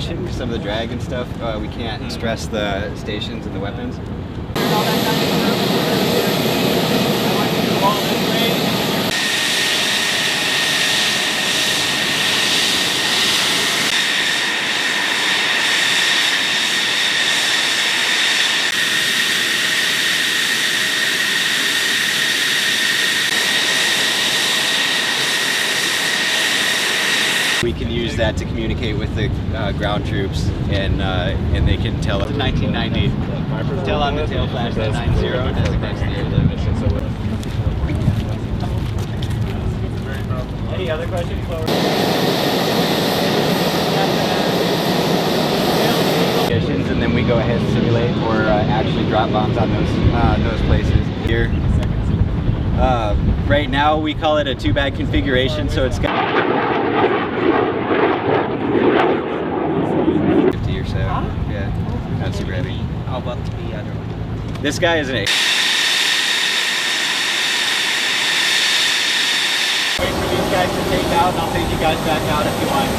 configuration, some of the drag and stuff. We can't stress the stations and the weapons. We can use that to communicate with the ground troops, and they can tell us. 1990, tell on the tail flash that 90 designates the air limit. Any other questions? And then we go ahead and simulate or actually drop bombs on those places. Here, right now we call it a two-bag configuration, so it's got 50 or so. Yeah, not super heavy. How about the other one? This guy is an 8. Wait for these guys to take out, and I'll take you guys back out if you want.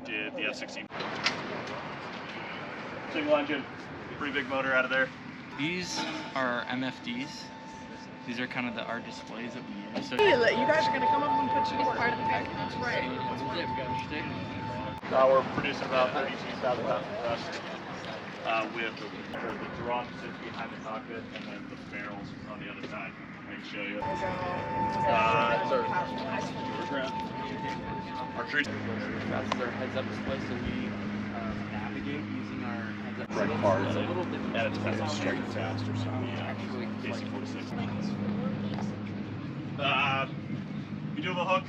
Did the F-16. Single engine, pretty big motor out of there. These are MFDs. These are kind of our displays that we use. So you guys are going to come up and put you part of the package. Right. We're producing about 32,000 pounds of thrust with the Duran sits behind the cockpit and then the barrels on the other side. I can show you. Archery. that's our heads-up display, so we navigate using our heads-up Right display. car, It's a little bit and it depends on straight fast or something. Yeah, actually basic like 46 minutes. We do have a hook.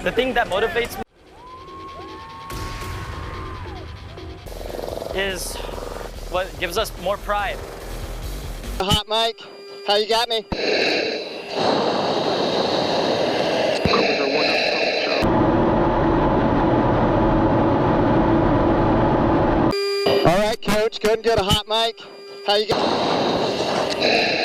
The thing that motivates me is what gives us more pride. Hot mic, how you got me? All right, coach, go ahead and go to hot mic. How you got?